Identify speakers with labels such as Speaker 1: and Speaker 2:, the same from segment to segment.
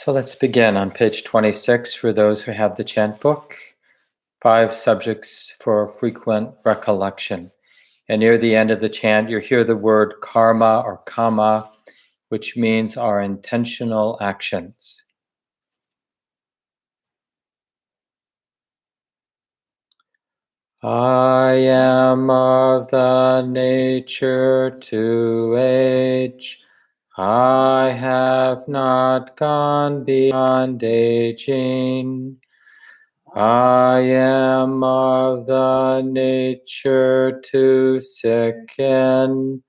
Speaker 1: So let's begin on page 26 for those who have the chant book. 5 subjects for frequent recollection. And near the end of the chant, you hear the word karma or kama, which means our intentional actions. I am of the nature to age. I have not gone beyond aging. I am of the nature to sicken.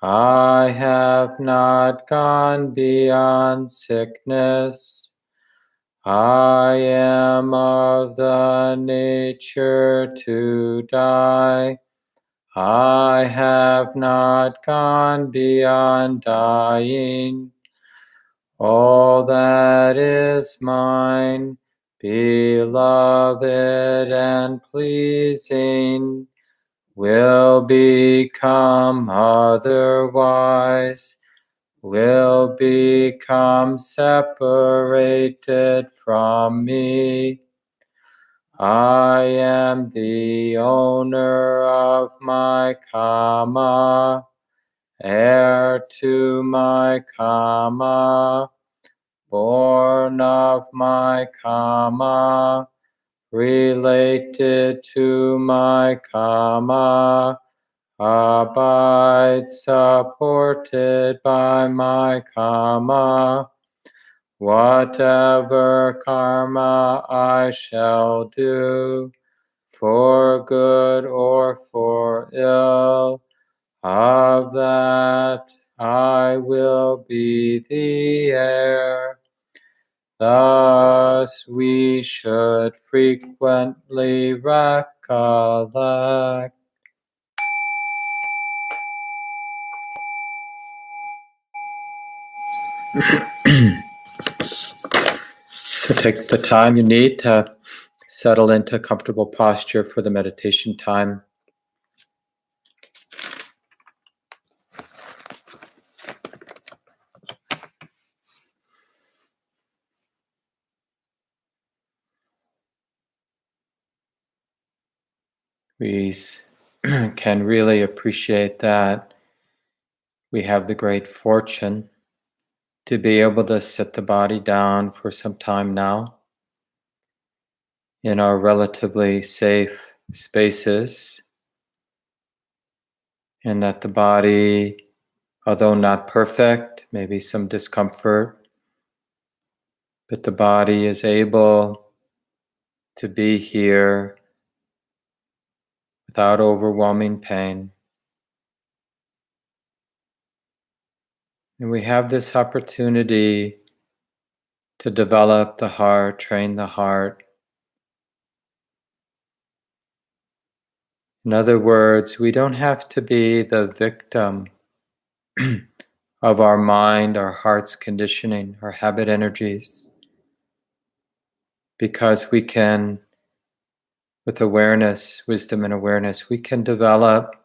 Speaker 1: I have not gone beyond sickness. I am of the nature to die. I have not gone beyond dying. All that is mine, beloved and pleasing, will become otherwise, will become separated from me. I am the owner of my karma, heir to my karma, born of my karma, related to my karma, abide supported by my karma. Whatever karma I shall do, for good or for ill, of that I will be the heir. Thus we should frequently recollect. So take the time you need to settle into a comfortable posture for the meditation time. We can really appreciate that we have the great fortune to be able to sit the body down for some time now in our relatively safe spaces, and that the body, although not perfect, maybe some discomfort, but the body is able to be here without overwhelming pain. And we have this opportunity to develop the heart, train the heart. In other words, we don't have to be the victim of our mind, our heart's conditioning, our habit energies, because we can, with awareness, wisdom and awareness, we can develop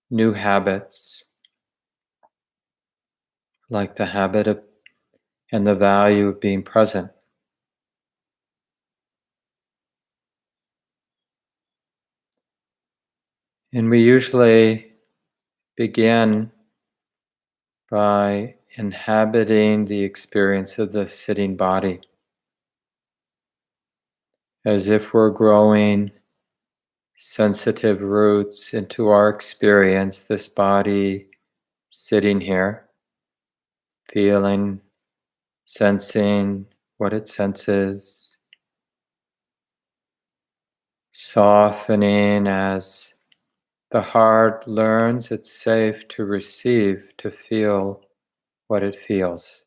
Speaker 1: new habits, like the habit of and the value of being present. And we usually begin by inhabiting the experience of the sitting body, as if we're growing sensitive roots into our experience, this body sitting here, feeling, sensing what it senses, softening as the heart learns it's safe to receive, to feel what it feels.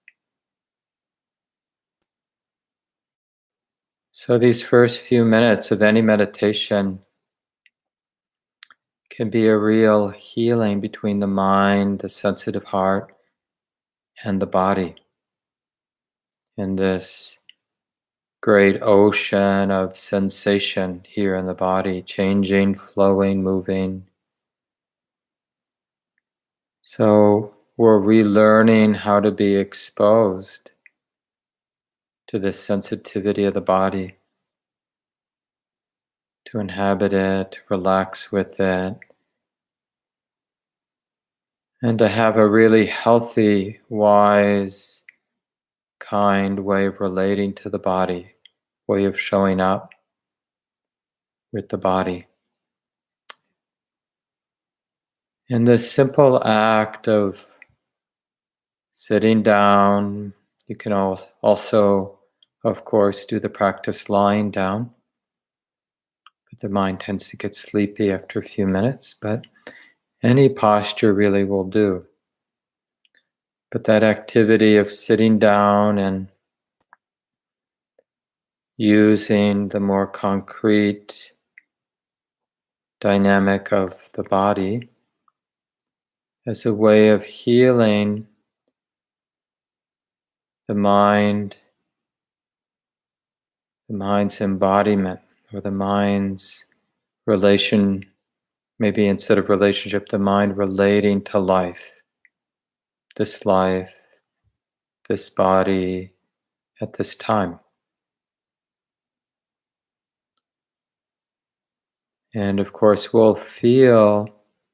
Speaker 1: So these first few minutes of any meditation can be a real healing between the mind, the sensitive heart, and the body, in this great ocean of sensation here in the body, changing, flowing, moving. So we're relearning how to be exposed to the sensitivity of the body, to inhabit it, to relax with it, and to have a really healthy, wise, kind way of relating to the body, way of showing up with the body. And this simple act of sitting down, you can also, of course, do the practice lying down, but the mind tends to get sleepy after a few minutes, but any posture really will do. But that activity of sitting down and using the more concrete dynamic of the body as a way of healing the mind's embodiment, or the mind's relation, maybe instead of relationship, the mind relating to life, this body at this time. And of course, we'll feel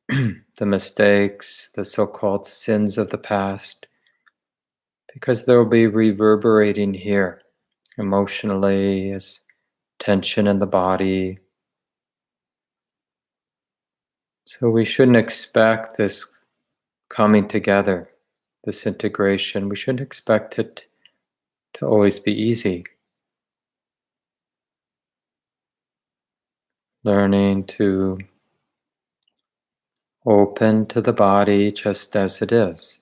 Speaker 1: the mistakes, the so-called sins of the past, because they'll be reverberating here emotionally as tension in the body. So we shouldn't expect this coming together, this integration. We shouldn't expect it to always be easy. Learning to open to the body just as it is.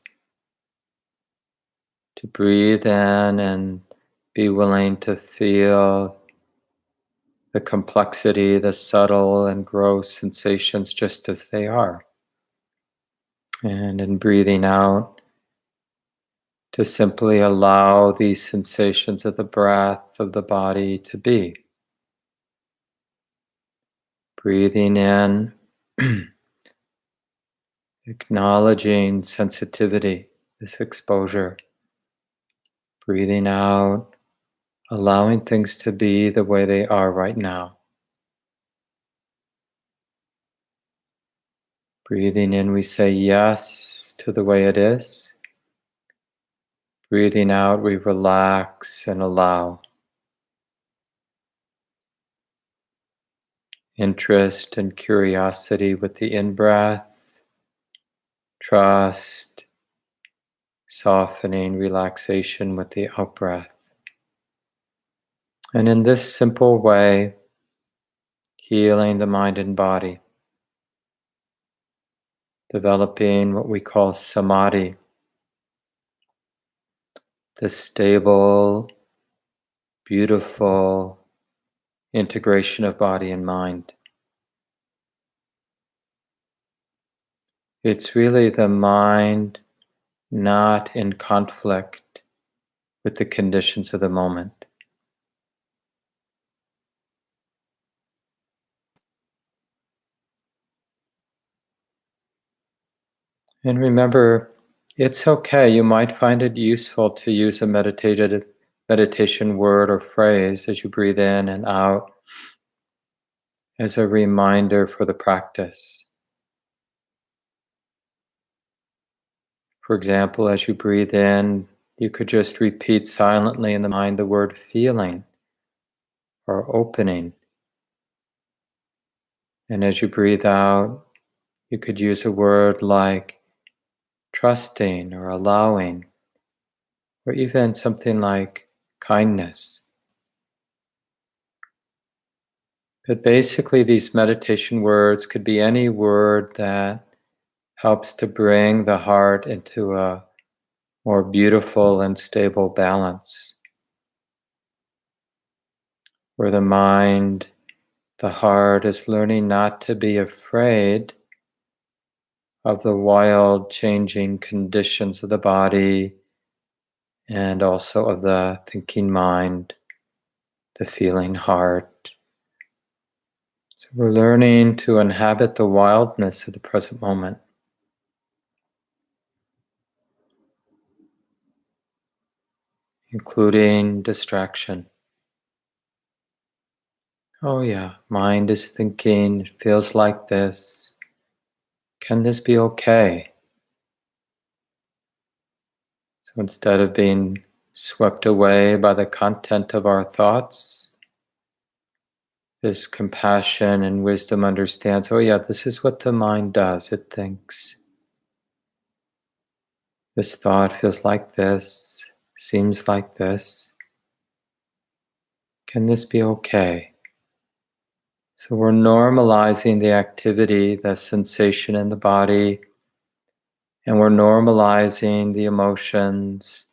Speaker 1: To breathe in and be willing to feel the complexity, the subtle and gross sensations just as they are. And in breathing out, to simply allow these sensations of the breath of the body to be. Breathing in, acknowledging sensitivity, this exposure. Breathing out, allowing things to be the way they are right now. Breathing in, we say yes to the way it is. Breathing out, we relax and allow. Interest and curiosity with the in-breath. Trust, softening, relaxation with the out-breath. And in this simple way, healing the mind and body. Developing what we call samadhi. The stable, beautiful integration of body and mind. It's really the mind not in conflict with the conditions of the moment. And remember, it's okay. You might find it useful to use a meditation word or phrase as you breathe in and out as a reminder for the practice. For example, as you breathe in, you could just repeat silently in the mind the word feeling or opening. And as you breathe out, you could use a word like trusting or allowing, or even something like kindness. But basically, these meditation words could be any word that helps to bring the heart into a more beautiful and stable balance, where the mind, the heart is learning not to be afraid of the wild changing conditions of the body and also of the thinking mind, the feeling heart. So we're learning to inhabit the wildness of the present moment. including distraction. Oh, yeah, mind is thinking, it feels like this. Can this be okay? So instead of being swept away by the content of our thoughts, this compassion and wisdom understands, oh, yeah, this is what the mind does. It thinks. This thought feels like this, seems like this. Can this be okay? So we're normalizing the activity, the sensation in the body, and we're normalizing the emotions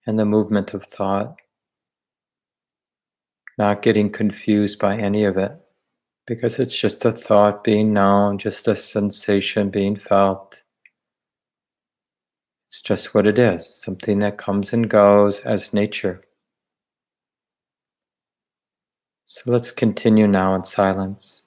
Speaker 1: and the movement of thought, not getting confused by any of it, because it's just a thought being known, just a sensation being felt. It's just what it is, something that comes and goes as nature. So let's continue now in silence.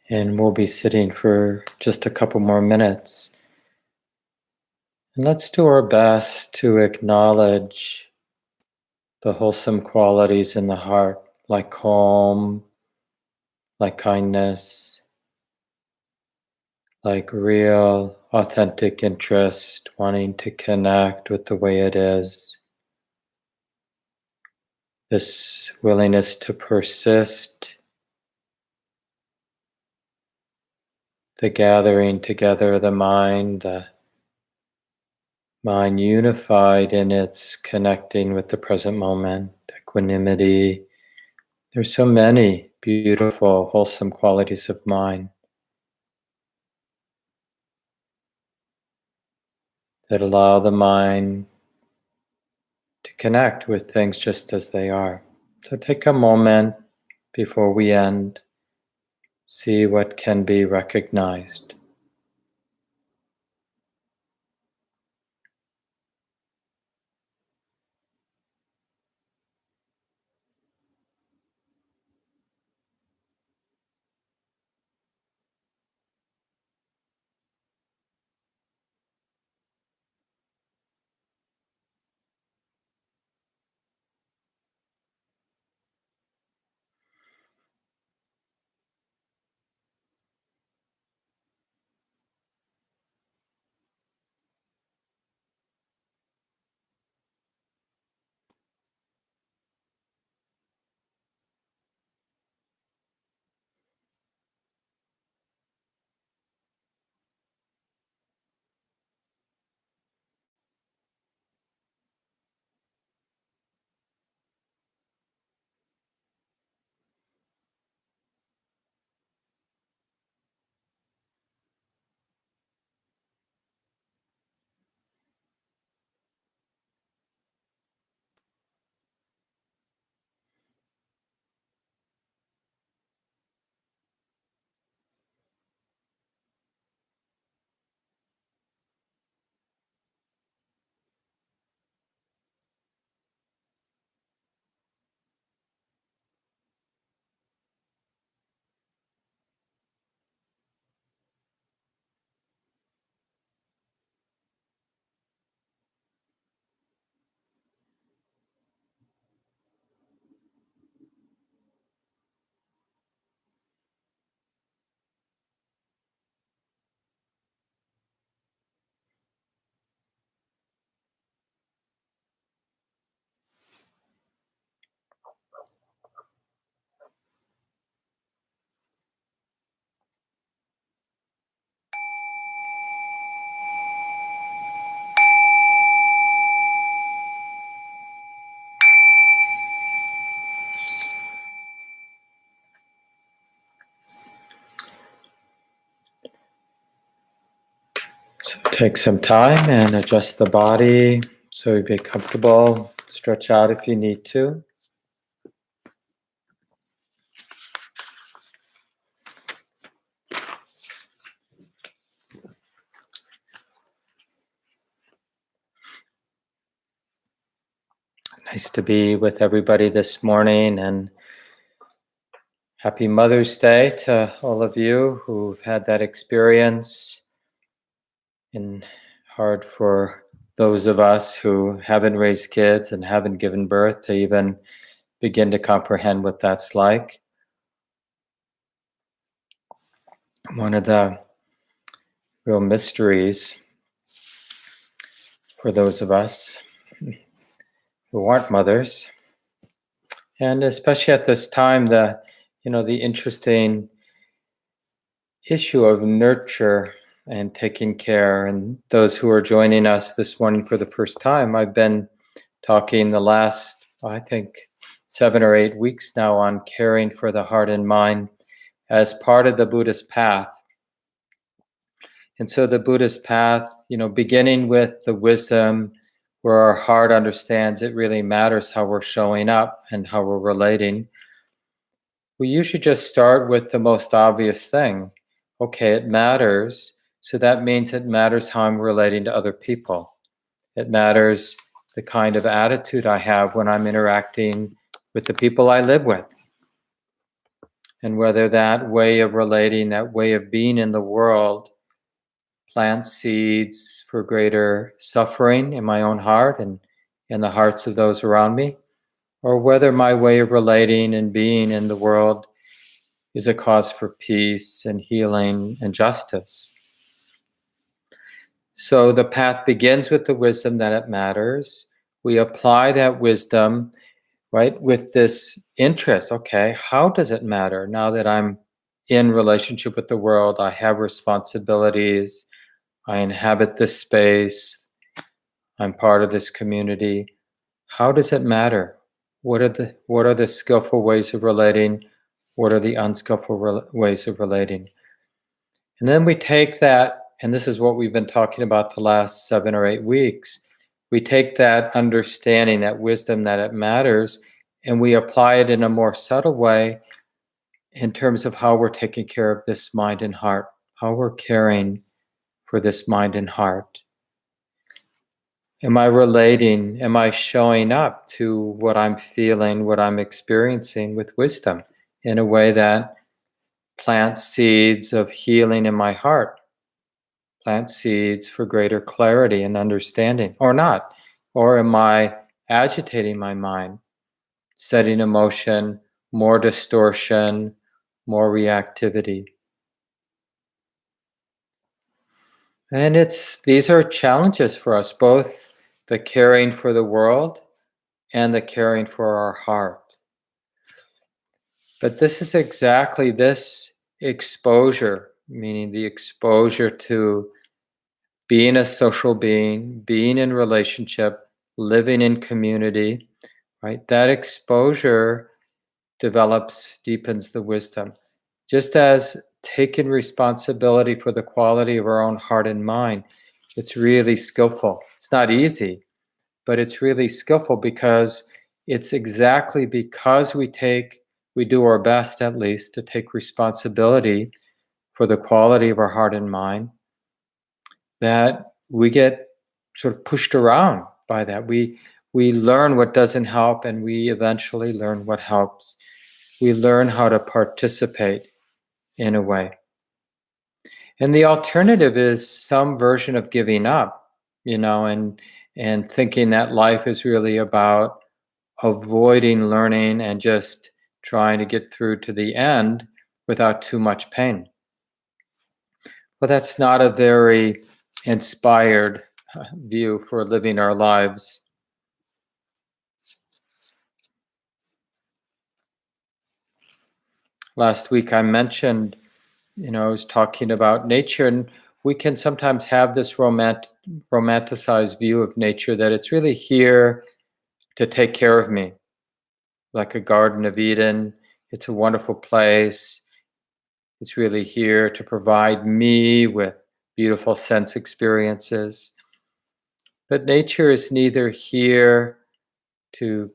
Speaker 1: And we'll be sitting for just a couple more minutes. And let's do our best to acknowledge the wholesome qualities in the heart, like calm, like kindness, like real, authentic interest, wanting to connect with the way it is. This willingness to persist, the gathering together of the mind unified in its connecting with the present moment, equanimity. There's so many beautiful, wholesome qualities of mind that allow the mind to connect with things just as they are. So take a moment before we end, see what can be recognized. So take some time and adjust the body so you be comfortable. Stretch out if you need to. Nice to be with everybody this morning, and happy Mother's Day to all of you who've had that experience. And hard for those of us who haven't raised kids and haven't given birth to even begin to comprehend what that's like. One of the real mysteries for those of us who aren't mothers, and especially at this time, the interesting issue of nurture and taking care. And those who are joining us this morning for the first time, I've been talking the last, I think, 7 or 8 weeks now on caring for the heart and mind as part of the Buddhist path. And so the Buddhist path, beginning with the wisdom where our heart understands it really matters how we're showing up and how we're relating. We usually just start with the most obvious thing. Okay, it matters. So that means it matters how I'm relating to other people. It matters the kind of attitude I have when I'm interacting with the people I live with. and whether that way of relating, that way of being in the world, plants seeds for greater suffering in my own heart and in the hearts of those around me, or whether my way of relating and being in the world is a cause for peace and healing and justice. So the path begins with the wisdom that it matters. We apply that wisdom, right, with this interest. Okay, how does it matter now that I'm in relationship with the world? I have responsibilities. I inhabit this space. I'm part of this community. How does it matter? What are the skillful ways of relating? What are the unskillful ways of relating? And then we take that, and this is what we've been talking about the last 7 or 8 weeks. We take that understanding, that wisdom that it matters, and we apply it in a more subtle way in terms of how we're taking care of this mind and heart, how we're caring for this mind and heart. Am I relating? Am I showing up to what I'm feeling, what I'm experiencing with wisdom in a way that plants seeds of healing in my heart, plant seeds for greater clarity and understanding, or not? Or am I agitating my mind, setting in motion more distortion, more reactivity? And these are challenges for us, both the caring for the world and the caring for our heart. But this is exactly this exposure, meaning the exposure to being a social being, being in relationship, living in community, right? That exposure deepens the wisdom. Just as taking responsibility for the quality of our own heart and mind, it's really skillful. It's not easy, but it's really skillful because it's exactly because we do our best at least to take responsibility for the quality of our heart and mind, that we get sort of pushed around by that. We learn what doesn't help, and we eventually learn what helps. We learn how to participate in a way. And the alternative is some version of giving up, and thinking that life is really about avoiding learning and just trying to get through to the end without too much pain. Well, that's not a very inspired view for living our lives. Last week I mentioned, I was talking about nature, and we can sometimes have this romanticized view of nature that it's really here to take care of me, like a Garden of Eden. It's a wonderful place. It's really here to provide me with beautiful sense experiences. But nature is neither here to,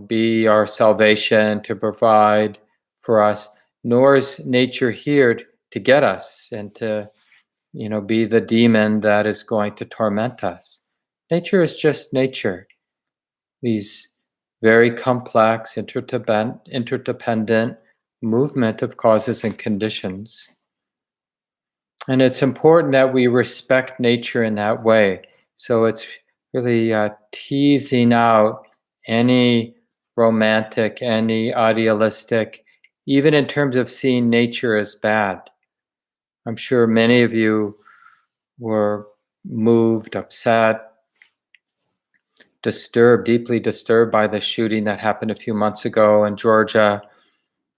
Speaker 1: be our salvation, to provide for us, nor is nature here to get us and to, be the demon that is going to torment us. Nature is just nature. These very complex, interdependent movement of causes and conditions. And it's important that we respect nature in that way. So it's really teasing out any romantic, any idealistic, even in terms of seeing nature as bad. I'm sure many of you were moved, upset, disturbed, deeply disturbed by the shooting that happened a few months ago in Georgia.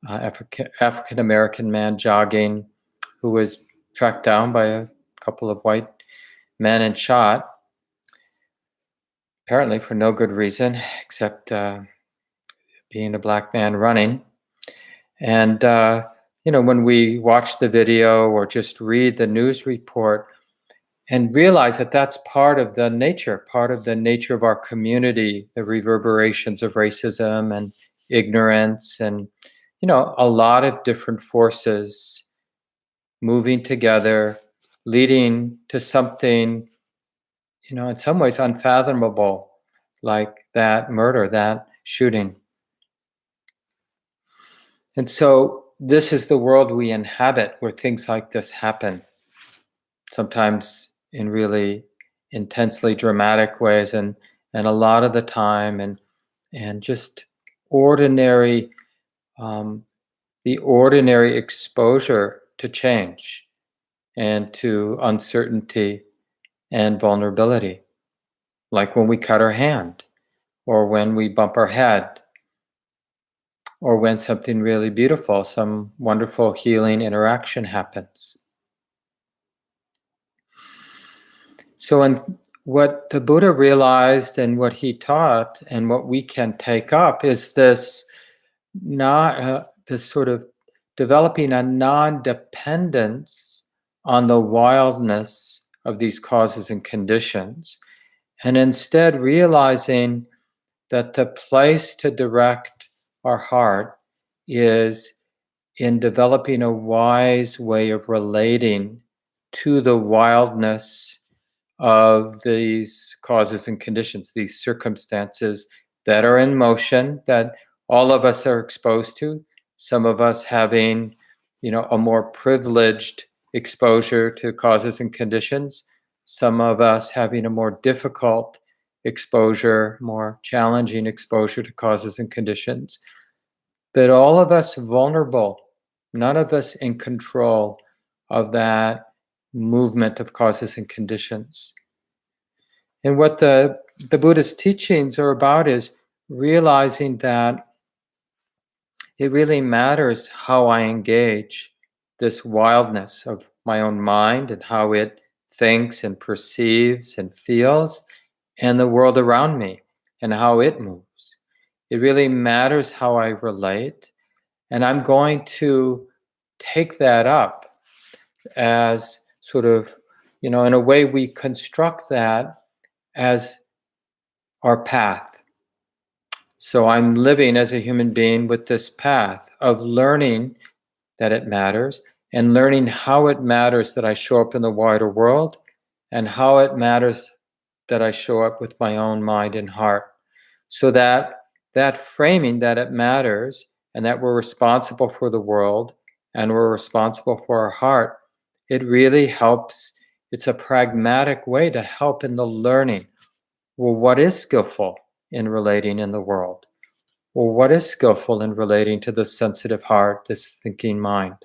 Speaker 1: African American man jogging who was tracked down by a couple of white men and shot, apparently for no good reason except being a black man running. And, when we watch the video or just read the news report and realize that that's part of the nature of our community, the reverberations of racism and ignorance and, a lot of different forces moving together, leading to something, in some ways unfathomable, like that murder, that shooting. And so this is the world we inhabit, where things like this happen, sometimes in really intensely dramatic ways, and a lot of the time, and just ordinary, um, the ordinary exposure to change and to uncertainty and vulnerability, like when we cut our hand, or when we bump our head, or when something really beautiful, some wonderful healing interaction happens. So, what the Buddha realized and what he taught, and what we can take up, is this not this sort of developing a non-dependence on the wildness of these causes and conditions, and instead realizing that the place to direct our heart is in developing a wise way of relating to the wildness of these causes and conditions, these circumstances that are in motion, that all of us are exposed to, some of us having, a more privileged exposure to causes and conditions, some of us having a more difficult exposure, more challenging exposure to causes and conditions, but all of us vulnerable, none of us in control of that movement of causes and conditions. And what the Buddhist teachings are about is realizing that it really matters how I engage this wildness of my own mind and how it thinks and perceives and feels, and the world around me and how it moves. It really matters how I relate. And I'm going to take that up as sort of, in a way we construct that as our path. So I'm living as a human being with this path of learning that it matters, and learning how it matters that I show up in the wider world, and how it matters that I show up with my own mind and heart. So that framing that it matters, and that we're responsible for the world, and we're responsible for our heart, it really helps. It's a pragmatic way to help in the learning. Well, what is skillful in relating in the world? Well, what is skillful in relating to this sensitive heart, this thinking mind?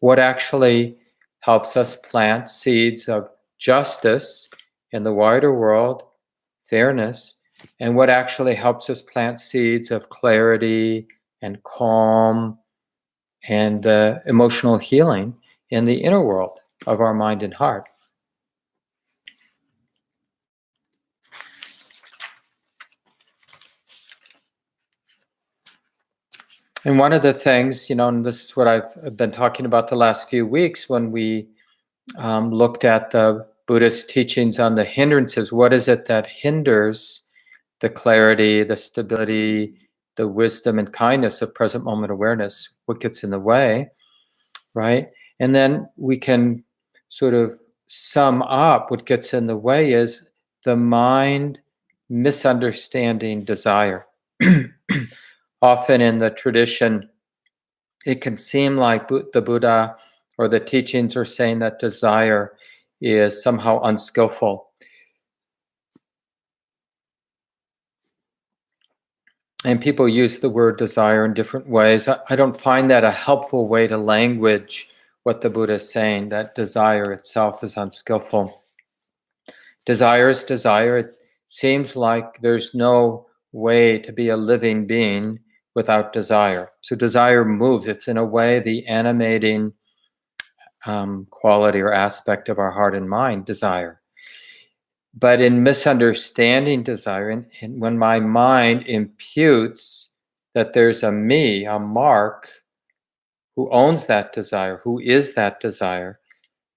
Speaker 1: What actually helps us plant seeds of justice in the wider world, fairness, and what actually helps us plant seeds of clarity and calm and emotional healing in the inner world of our mind and heart. And one of the things, and this is what I've been talking about the last few weeks when we looked at the Buddhist teachings on the hindrances. What is it that hinders the clarity, the stability, the wisdom and kindness of present moment awareness? What gets in the way, right? And then we can sort of sum up what gets in the way is the mind misunderstanding desire. Often in the tradition, it can seem like the Buddha or the teachings are saying that desire is somehow unskillful. And people use the word desire in different ways. I don't find that a helpful way to language what the Buddha is saying, that desire itself is unskillful. Desire is desire. It seems like there's no way to be a living being without desire. So desire moves. It's in a way the animating quality or aspect of our heart and mind, desire. But in misunderstanding desire, and when my mind imputes that there's a me, a Mark, who owns that desire, who is that desire,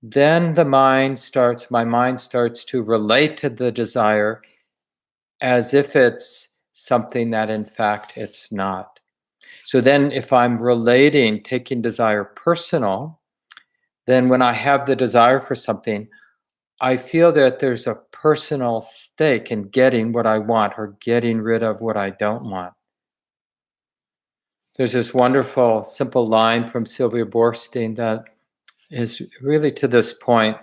Speaker 1: then my mind starts to relate to the desire as if it's something that in fact it's not. So then if I'm relating, taking desire personal, then when I have the desire for something, I feel that there's a personal stake in getting what I want or getting rid of what I don't want. There's this wonderful, simple line from Sylvia Boorstein that is really to this point.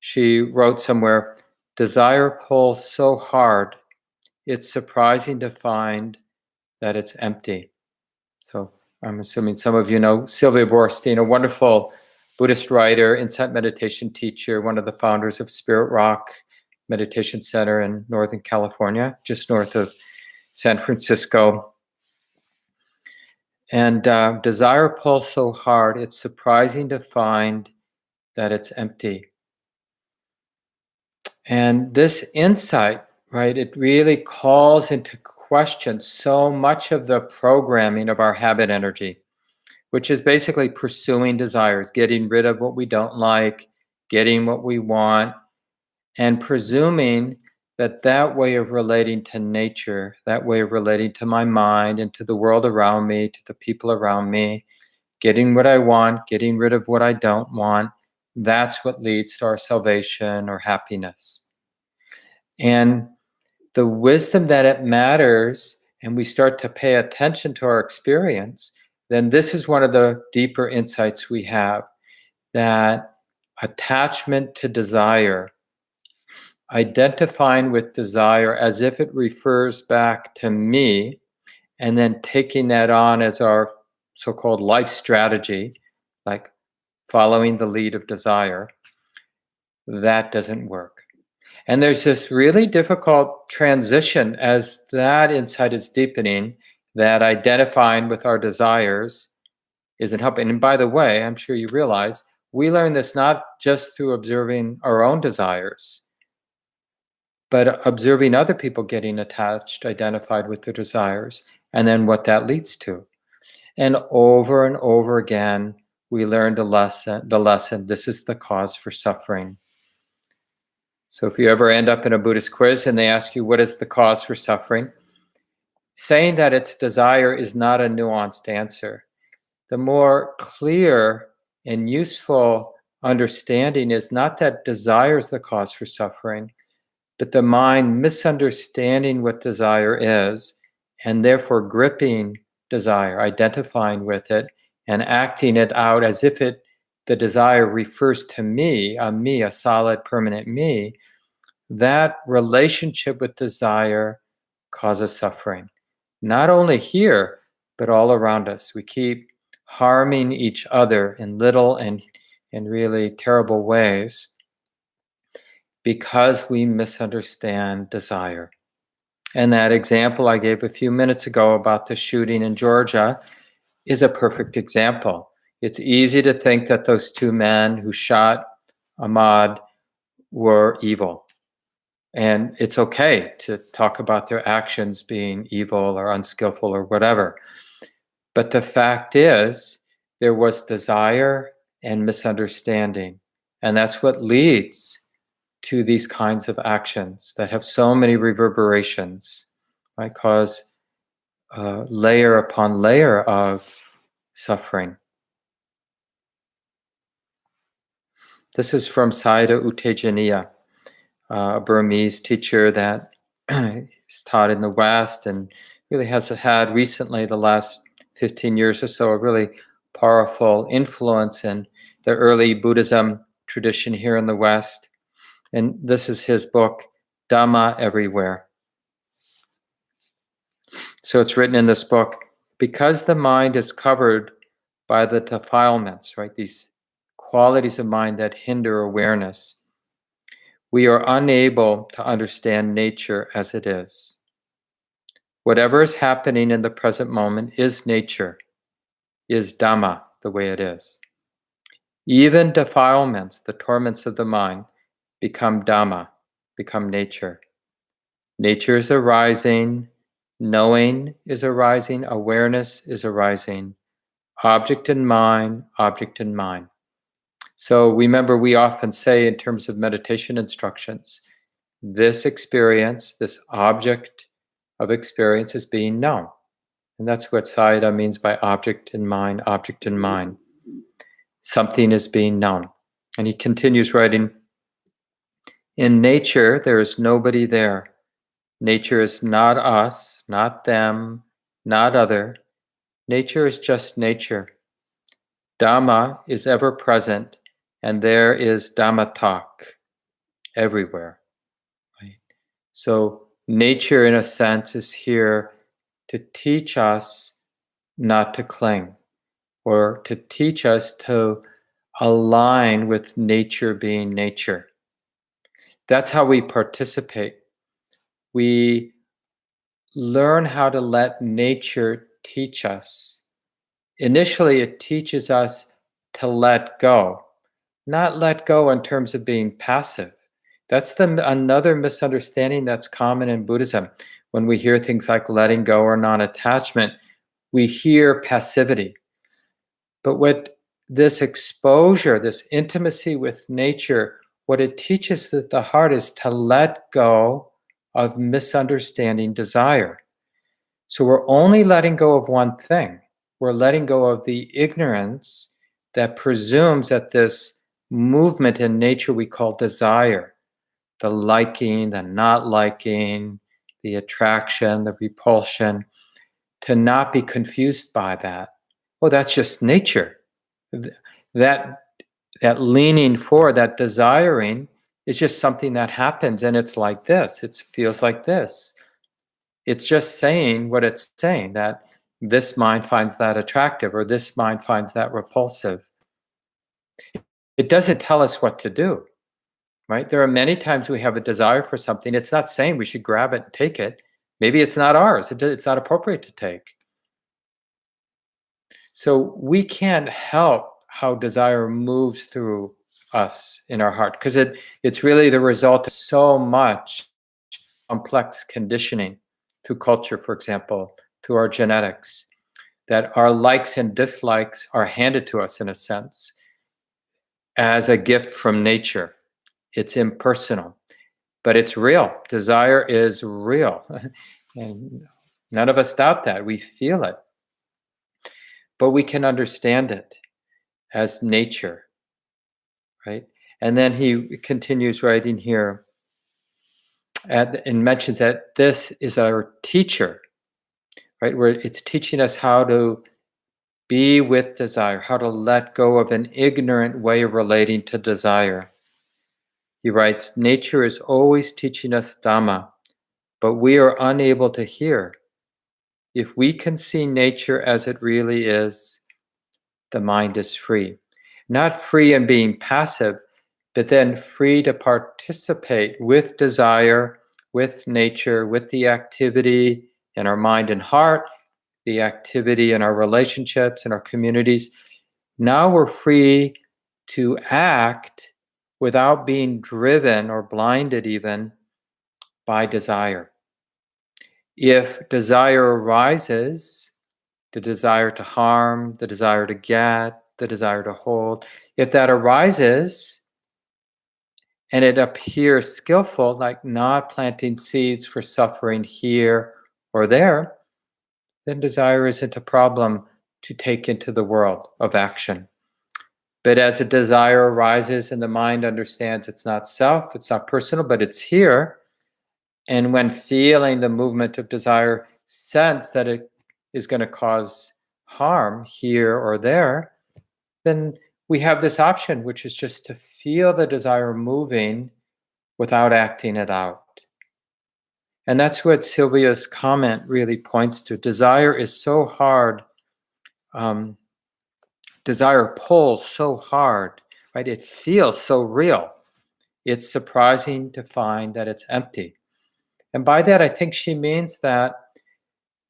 Speaker 1: She wrote somewhere, "Desire pulls so hard, it's surprising to find that it's empty." So I'm assuming some of you know Sylvia Boorstein, a wonderful Buddhist writer, insight meditation teacher, one of the founders of Spirit Rock Meditation Center in Northern California, just north of San Francisco. And desire pulls so hard, it's surprising to find that it's empty. And this insight, right, it really calls into question so much of the programming of our habit energy, which is basically pursuing desires, getting rid of what we don't like, getting what we want, and presuming that that way of relating to nature, that way of relating to my mind and to the world around me, to the people around me, getting what I want, getting rid of what I don't want, that's what leads to our salvation or happiness. And the wisdom that it matters, and we start to pay attention to our experience, then this is one of the deeper insights we have, that attachment to desire, identifying with desire as if it refers back to me, and then taking that on as our so-called life strategy, like following the lead of desire, that doesn't work. And there's this really difficult transition as that insight is deepening, that identifying with our desires isn't helping. And by the way, I'm sure you realize we learn this not just through observing our own desires, but observing other people getting attached, identified with their desires, and then what that leads to. And over again, we learn the lesson, this is the cause for suffering. So if you ever end up in a Buddhist quiz and they ask you, what is the cause for suffering? Saying that it's desire is not a nuanced answer. The more clear and useful understanding is not that desire is the cause for suffering, but the mind misunderstanding what desire is, and therefore gripping desire, identifying with it, and acting it out as if the desire refers to me, a solid, permanent me. That relationship with desire causes suffering. Not only here, but all around us. We keep harming each other in little and really terrible ways because we misunderstand desire. And that example I gave a few minutes ago about the shooting in Georgia is a perfect example. It's easy to think that those two men who shot Ahmad were evil. And it's okay to talk about their actions being evil or unskillful or whatever. But the fact is, there was desire and misunderstanding. And that's what leads to these kinds of actions that have so many reverberations, right? Cause layer upon layer of suffering. This is from Sayadaw U Tejaniya, a Burmese teacher that is taught in the West and really has had recently, the last 15 years or so, a really powerful influence in the early Buddhism tradition here in the West. And this is his book, Dhamma Everywhere. So it's written in this book, because the mind is covered by the defilements, right? These qualities of mind that hinder awareness, we are unable to understand nature as it is. Whatever is happening in the present moment is nature, is Dhamma, the way it is. Even defilements, the torments of the mind, become Dhamma, become nature. Nature is arising, knowing is arising, awareness is arising. Object in mind, object in mind. So remember, we often say in terms of meditation instructions, this experience, this object of experience is being known. And that's what Sayadaw means by object in mind, object in mind. Something is being known. And he continues writing, in nature, there is nobody there. Nature is not us, not them, not other. Nature is just nature. Dhamma is ever present, and there is Dhamma talk everywhere. Right? So nature, in a sense, is here to teach us not to cling, or to teach us to align with nature being nature. That's how we participate. We learn how to let nature teach us. Initially, it teaches us to let go, not let go in terms of being passive. That's another misunderstanding that's common in Buddhism. When we hear things like letting go or non-attachment, we hear passivity. But what this exposure, this intimacy with nature, what it teaches the heart is to let go of misunderstanding desire. So we're only letting go of one thing. We're letting go of the ignorance that presumes that this movement in nature we call desire, the liking, the not liking, the attraction, the repulsion, to not be confused by that. Oh, that's just nature. That leaning forward, that desiring, is just something that happens, and it's like this. It feels like this. It's just saying what it's saying, that this mind finds that attractive or this mind finds that repulsive. It doesn't tell us what to do, right? There are many times we have a desire for something. It's not saying we should grab it and take it. Maybe it's not ours. It's not appropriate to take. So we can't help how desire moves through us in our heart, because it's really the result of so much complex conditioning through culture, for example, through our genetics, that our likes and dislikes are handed to us in a sense as a gift from nature. It's impersonal, but it's real. Desire is real. And none of us doubt that. We feel it. But we can understand it as nature, right? And then he continues writing here and mentions that this is our teacher, right? Where it's teaching us how to be with desire, how to let go of an ignorant way of relating to desire. He writes, nature is always teaching us Dhamma, but we are unable to hear. If we can see nature as it really is, the mind is free. Not free in being passive, but then free to participate with desire, with nature, with the activity in our mind and heart, the activity in our relationships, in our communities. Now we're free to act without being driven or blinded even by desire. If desire arises, the desire to harm, the desire to get, the desire to hold, if that arises and it appears skillful, like not planting seeds for suffering here or there, then desire isn't a problem to take into the world of action. But as a desire arises and the mind understands it's not self, it's not personal, but it's here, and when feeling the movement of desire, sense that it is going to cause harm here or there, then we have this option, which is just to feel the desire moving without acting it out. And that's what Sylvia's comment really points to. Desire is so hard. Desire pulls so hard, right? It feels so real. It's surprising to find that it's empty. And by that, I think she means that,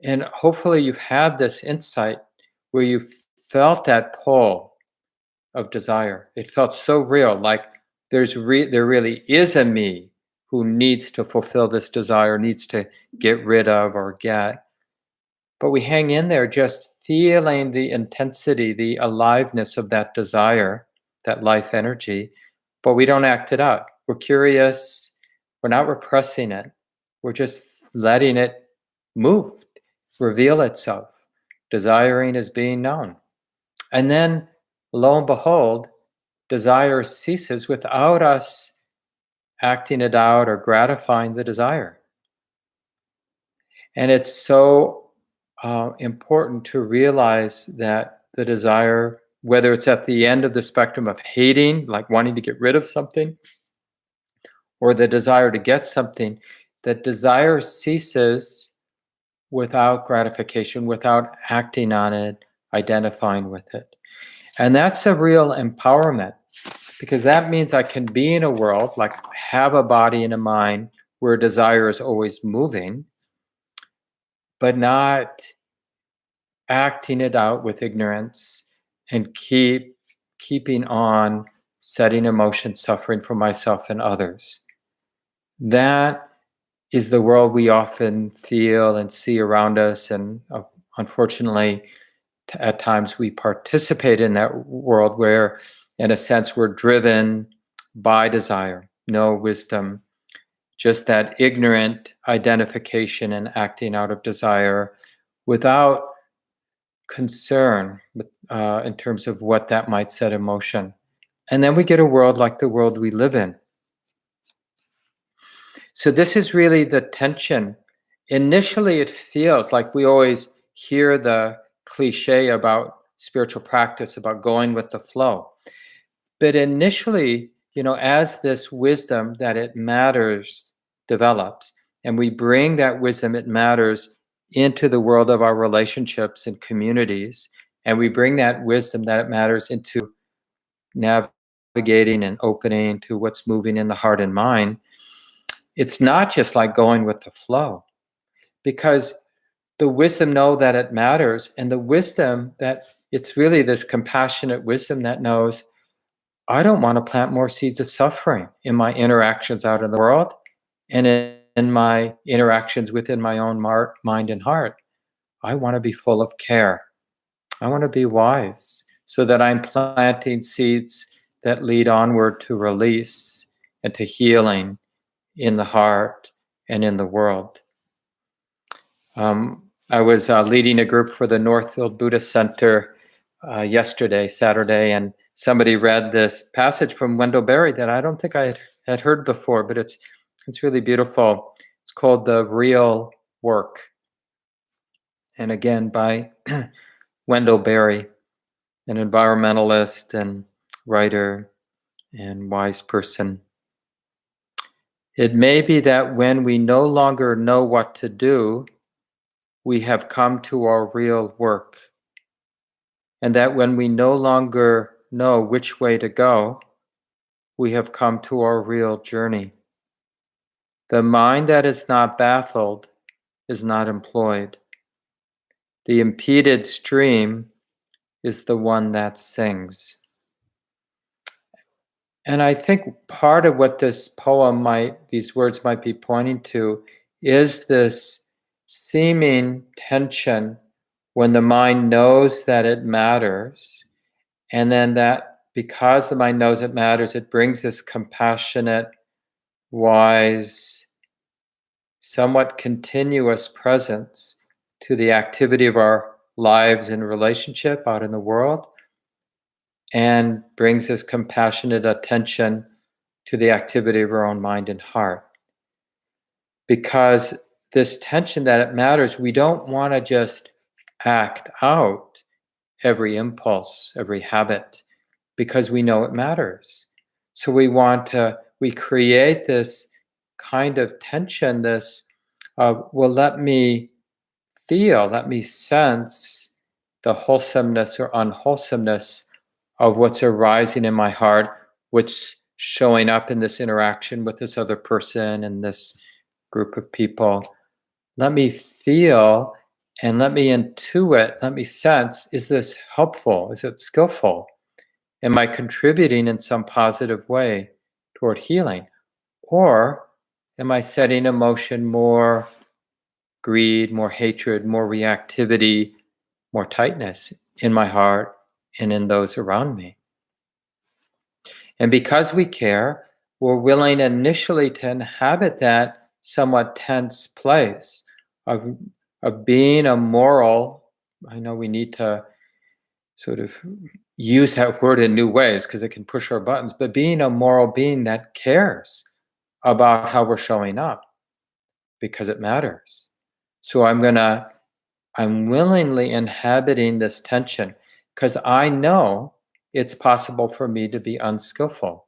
Speaker 1: and hopefully you've had this insight where you felt that pull of desire. It felt so real, like there really is a me who needs to fulfill this desire, needs to get rid of or get. But we hang in there just feeling the intensity, the aliveness of that desire, that life energy, but we don't act it out. We're curious. We're not repressing it. We're just letting it move, reveal itself. Desiring is being known. And then, lo and behold, desire ceases without us acting it out or gratifying the desire. And it's so important to realize that the desire, whether it's at the end of the spectrum of hating, like wanting to get rid of something, or the desire to get something, that desire ceases without gratification, without acting on it, identifying with it. And that's a real empowerment, because that means I can be in a world, like have a body and a mind where desire is always moving, but not acting it out with ignorance and keeping on setting emotion suffering for myself and others. That is the world we often feel and see around us, and unfortunately at times we participate in that world where in a sense we're driven by desire, no wisdom, just that ignorant identification and acting out of desire without concern in terms of what that might set in motion. And then we get a world like the world we live in. So this is really the tension. Initially, it feels like we always hear the cliche about spiritual practice, about going with the flow. But initially, as this wisdom that it matters develops, and we bring that wisdom, it matters, into the world of our relationships and communities, and we bring that wisdom that it matters into navigating and opening to what's moving in the heart and mind, it's not just like going with the flow, because the wisdom know that it matters, and the wisdom that it's really this compassionate wisdom that knows I don't want to plant more seeds of suffering in my interactions out in the world and in my interactions within my own mind and heart. I want to be full of care. I want to be wise so that I'm planting seeds that lead onward to release and to healing in the heart and in the world. I was leading a group for the Northfield Buddhist Center yesterday, Saturday, and somebody read this passage from Wendell Berry that I don't think I had heard before, but it's really beautiful. It's called The Real Work. And again, by Wendell Berry, an environmentalist and writer and wise person. It may be that when we no longer know what to do, we have come to our real work. And that when we no longer know which way to go, we have come to our real journey. The mind that is not baffled is not employed. The impeded stream is the one that sings. And I think part of what this poem these words might be pointing to is this seeming tension when the mind knows that it matters, and then that because the mind knows it matters, it brings this compassionate, wise, somewhat continuous presence to the activity of our lives and relationship out in the world, and brings this compassionate attention to the activity of our own mind and heart. Because this tension that it matters, we don't want to just act out every impulse, every habit, because we know it matters. So we create this kind of tension, this, well, let me feel, let me sense the wholesomeness or unwholesomeness of what's arising in my heart, what's showing up in this interaction with this other person and this group of people. Let me feel and let me intuit, let me sense, is this helpful? Is it skillful? Am I contributing in some positive way toward healing? Or am I setting in motion more greed, more hatred, more reactivity, more tightness in my heart and in those around me? And because we care, we're willing initially to inhabit that somewhat tense place of being a moral. I know we need to sort of use that word in new ways because it can push our buttons, but being a moral being that cares about how we're showing up because it matters. So I'm going to I'm willingly inhabiting this tension because I know it's possible for me to be unskillful.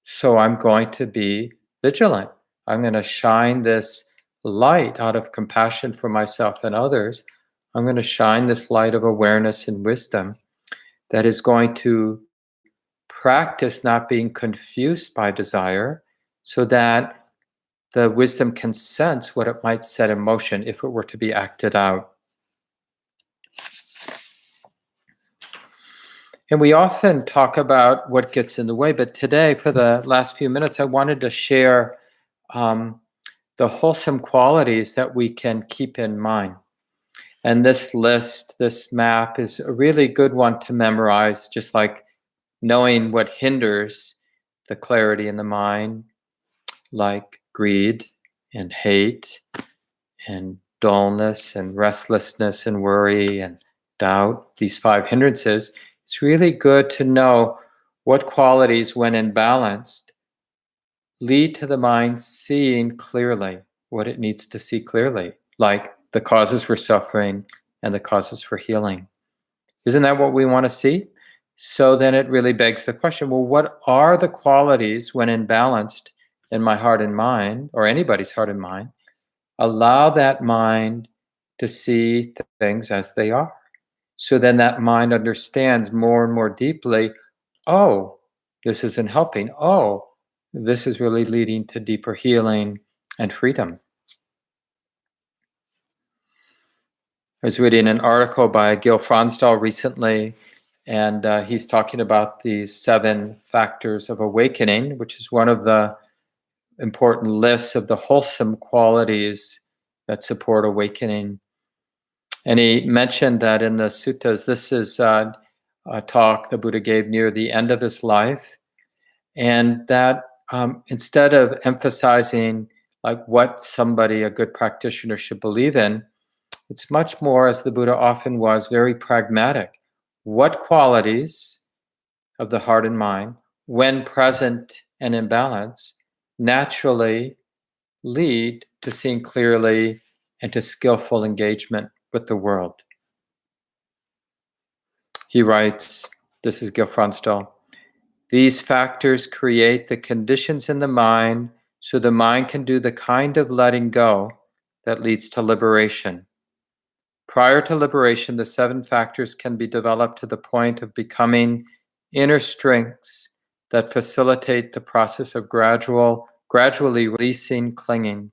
Speaker 1: So I'm going to be vigilant. I'm going to shine this light out of compassion for myself and others. I'm going to shine this light of awareness and wisdom that is going to practice not being confused by desire so that the wisdom can sense what it might set in motion if it were to be acted out. And we often talk about what gets in the way, but today, for the last few minutes, I wanted to share the wholesome qualities that we can keep in mind. And this list, this map, is a really good one to memorize, just like knowing what hinders the clarity in the mind, like greed and hate and dullness and restlessness and worry and doubt, these 5 hindrances. It's really good to know what qualities, when imbalanced, lead to the mind seeing clearly what it needs to see clearly, like the causes for suffering and the causes for healing. Isn't that what we want to see? So then it really begs the question, well, what are the qualities when imbalanced in my heart and mind, or anybody's heart and mind? Allow that mind to see things as they are. So then that mind understands more and more deeply, oh, this isn't helping. Oh, this is really leading to deeper healing and freedom. I was reading an article by Gil Fronsdal recently, and he's talking about these 7 factors of awakening, which is one of the important lists of the wholesome qualities that support awakening. And he mentioned that in the suttas, this is a talk the Buddha gave near the end of his life, and that instead of emphasizing like what somebody, a good practitioner, should believe in, it's much more, as the Buddha often was, very pragmatic. What qualities of the heart and mind, when present and in balance, naturally lead to seeing clearly and to skillful engagement with the world? He writes, this is Gil Fronsdal, these factors create the conditions in the mind so the mind can do the kind of letting go that leads to liberation. Prior to liberation, the 7 factors can be developed to the point of becoming inner strengths that facilitate the process of gradually releasing clinging.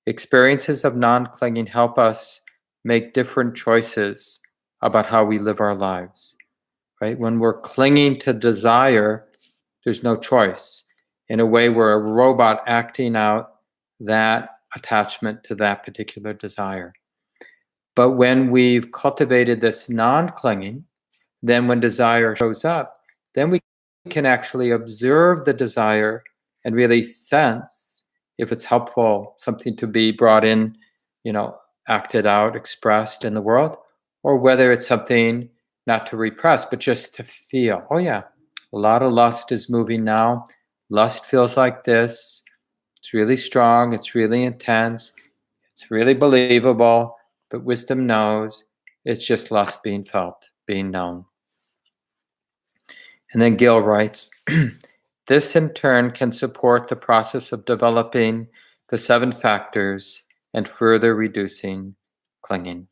Speaker 1: Experiences of non-clinging help us make different choices about how we live our lives, right? When we're clinging to desire, there's no choice. In a way, we're a robot acting out that attachment to that particular desire. But when we've cultivated this non-clinging, then when desire shows up, then we can actually observe the desire and really sense if it's helpful, something to be brought in, acted out, expressed in the world, or whether it's something not to repress, but just to feel, oh yeah, a lot of lust is moving now. Lust feels like this. It's really strong. It's really intense. It's really believable. But wisdom knows it's just lust being felt, being known. And then Gil writes, this in turn can support the process of developing the 7 factors and further reducing clinging.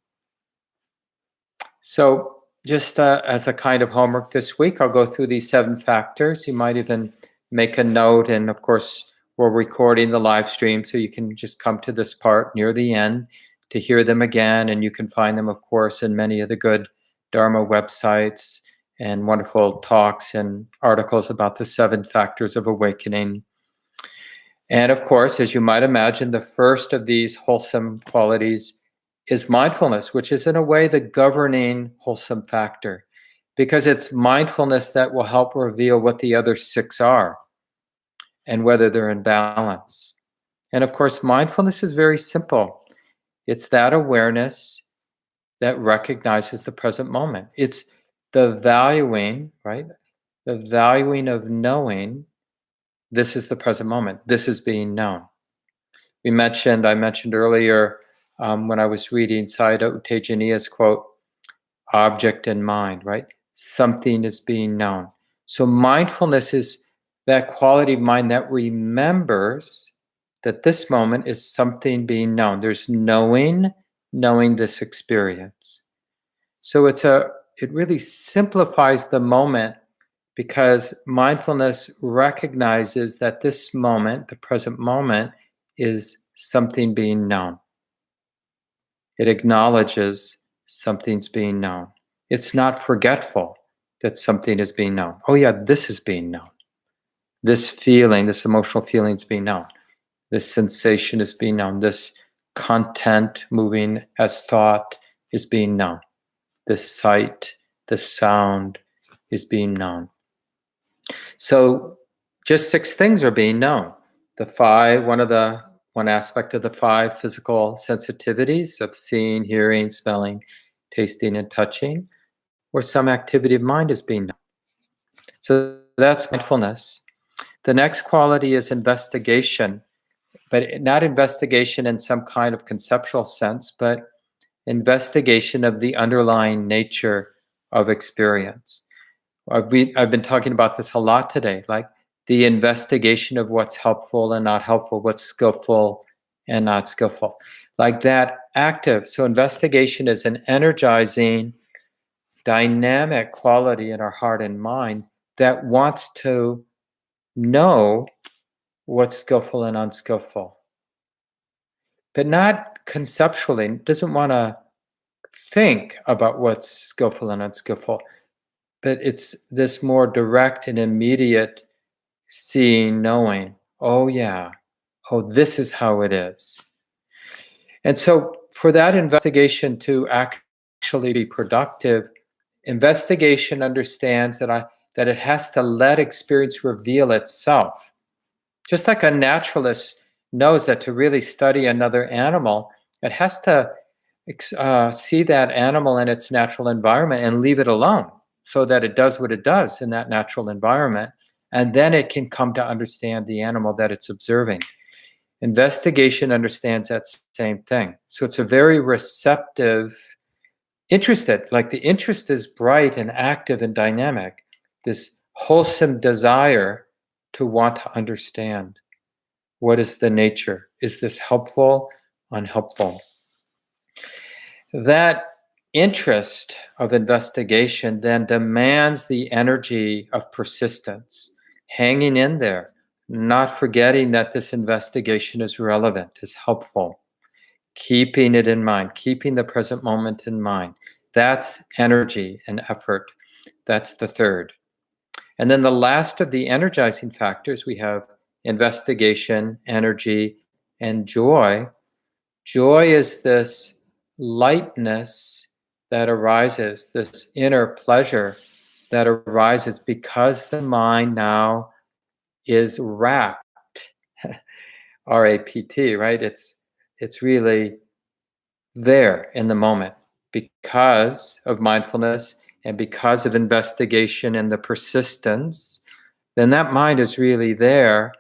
Speaker 1: So just as a kind of homework this week, I'll go through these 7 factors. You might even make a note, and of course, we're recording the live stream, so you can just come to this part near the end to hear them again, and you can find them, of course, in many of the good Dharma websites and wonderful talks and articles about the 7 factors of awakening. And of course, as you might imagine, the first of these wholesome qualities is mindfulness, which is in a way the governing wholesome factor, because it's mindfulness that will help reveal what the other 6 are and whether they're in balance. And of course, mindfulness is very simple. It's that awareness that recognizes the present moment. It's the valuing, right? The valuing of knowing this is the present moment. This is being known. I mentioned earlier when I was reading Sayadaw U Tejaniya's quote, object in mind, right? Something is being known. So mindfulness is that quality of mind that remembers that this moment is something being known. There's knowing this experience. So it really simplifies the moment because mindfulness recognizes that this moment, the present moment, is something being known. It acknowledges something's being known. It's not forgetful that something is being known. Oh, yeah, this is being known. This feeling, this emotional feeling is being known. This sensation is being known. This content moving as thought is being known. This sight, this sound is being known. So just 6 things are being known. The 5, one aspect of the 5 physical sensitivities of seeing, hearing, smelling, tasting, and touching, or some activity of mind is being known. So that's mindfulness. The next quality is investigation, but not investigation in some kind of conceptual sense, but investigation of the underlying nature of experience. I've been talking about this a lot today, like the investigation of what's helpful and not helpful, what's skillful and not skillful. Like that active. So investigation is an energizing, dynamic quality in our heart and mind that wants to know what's skillful and unskillful, but not conceptually, doesn't want to think about what's skillful and unskillful, but it's this more direct and immediate seeing, knowing, oh yeah, oh, this is how it is. And so for that investigation to actually be productive, investigation understands that it has to let experience reveal itself. Just like a naturalist knows that to really study another animal, it has to see that animal in its natural environment and leave it alone so that it does what it does in that natural environment. And then it can come to understand the animal that it's observing. Investigation understands that same thing. So it's a very receptive, interested, like the interest is bright and active and dynamic, this wholesome desire to want to understand. What is the nature? Is this helpful, unhelpful? That interest of investigation then demands the energy of persistence, hanging in there, not forgetting that this investigation is relevant, is helpful, keeping it in mind, keeping the present moment in mind. That's energy and effort. That's the third. And then the last of the energizing factors, we have investigation, energy, and joy. Joy is this lightness that arises, this inner pleasure that arises because the mind now is wrapped, R-A-P-T, right? It's really there in the moment because of mindfulness and because of investigation and the persistence. Then that mind is really there,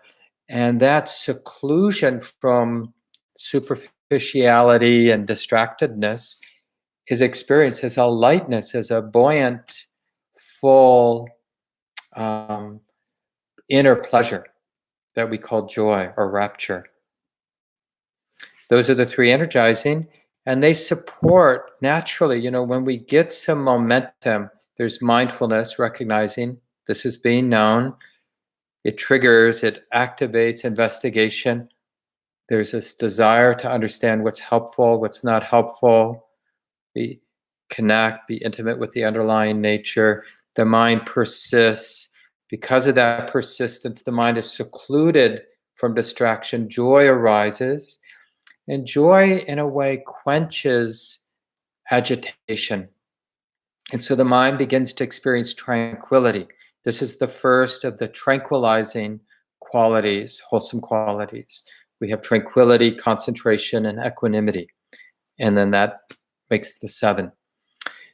Speaker 1: and that seclusion from superficiality and distractedness is experienced as a lightness, as a buoyant, full inner pleasure that we call joy or rapture. Those are the 3 energizing, and they support naturally, when we get some momentum, there's mindfulness, recognizing this is being known. It triggers, it activates investigation. There's this desire to understand what's helpful, what's not helpful, be intimate with the underlying nature. The mind persists. Because of that persistence, the mind is secluded from distraction. Joy arises, and joy, in a way, quenches agitation. And so the mind begins to experience tranquility. This is the first of the tranquilizing qualities, wholesome qualities. We have tranquility, concentration, and equanimity. And then that makes the 7.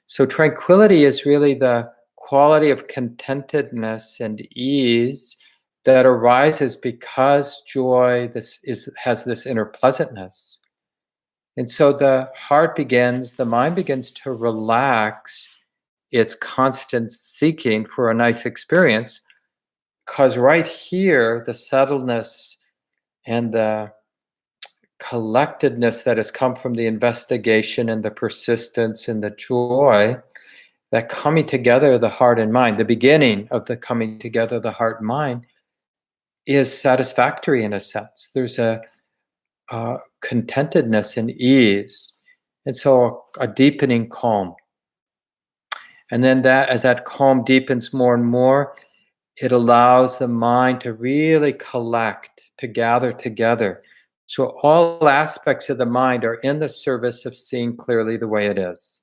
Speaker 1: So tranquility is really the quality of contentedness and ease that arises because joy has this inner pleasantness. And so the mind begins to relax its constant seeking for a nice experience, because right here, the subtleness and the collectedness that has come from the investigation and the persistence and the joy, that coming together of the heart and mind, the beginning of the coming together of the heart and mind, is satisfactory in a sense. There's a contentedness and ease, and so a deepening calm. And then that, as that calm deepens more and more, it allows the mind to really collect, to gather together. So all aspects of the mind are in the service of seeing clearly the way it is.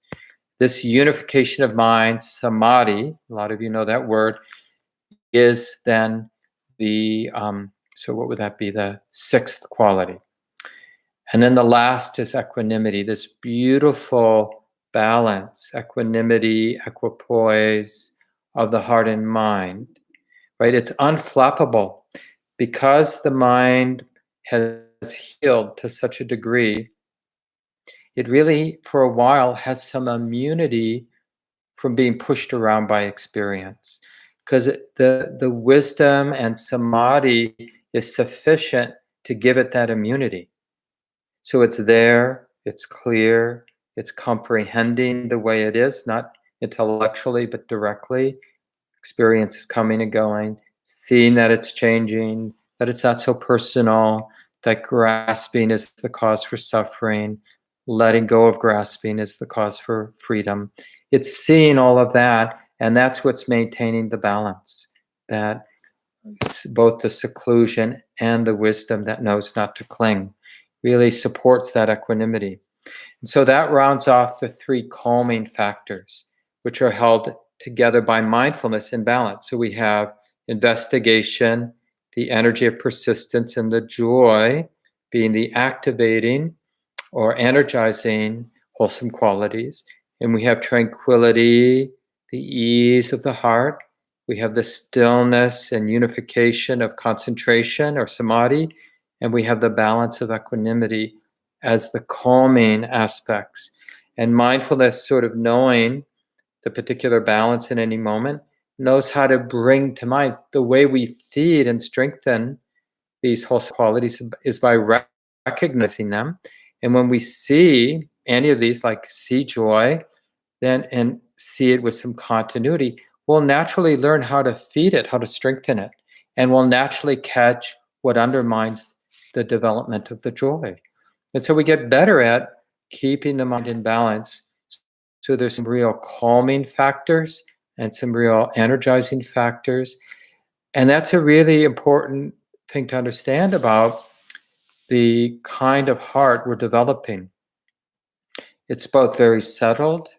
Speaker 1: This unification of mind, samadhi, a lot of you know that word, is then the, so what would that be? The sixth quality. And then the last is equanimity, this beautiful balance, equanimity, equipoise of the heart and mind, right? It's unflappable because the mind has healed to such a degree. It really, for a while, has some immunity from being pushed around by experience, because the wisdom and samadhi is sufficient to give it that immunity. So it's there, it's clear, it's comprehending the way it is, not intellectually, but directly. Experience is coming and going, seeing that it's changing, that it's not so personal, that grasping is the cause for suffering, letting go of grasping is the cause for freedom. It's seeing all of that, and that's what's maintaining the balance, that both the seclusion and the wisdom that knows not to cling really supports that equanimity. And so that rounds off the three calming factors, which are held together by mindfulness in balance. So we have investigation, the energy of persistence, and the joy being the activating or energizing wholesome qualities. And we have tranquility, the ease of the heart. We have the stillness and unification of concentration or samadhi. And we have the balance of equanimity as the calming aspects. And mindfulness, sort of knowing the particular balance in any moment, knows how to bring to mind. The way we feed and strengthen these wholesome qualities is by recognizing them. And when we see any of these, like see joy, then and see it with some continuity, we'll naturally learn how to feed it, how to strengthen it, and we'll naturally catch what undermines the development of the joy. And so we get better at keeping the mind in balance. So there's some real calming factors and some real energizing factors. And that's a really important thing to understand about the kind of heart we're developing. It's both very settled,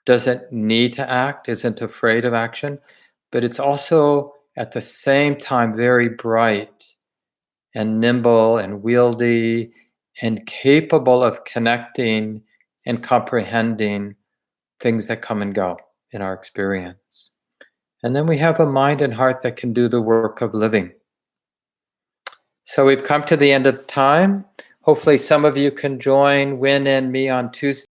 Speaker 1: doesn't need to act, isn't afraid of action, but it's also at the same time very bright and nimble and wieldy and capable of connecting and comprehending things that come and go in our experience. And then we have a mind and heart that can do the work of living. So we've come to the end of time. Hopefully some of you can join Win and me on Tuesday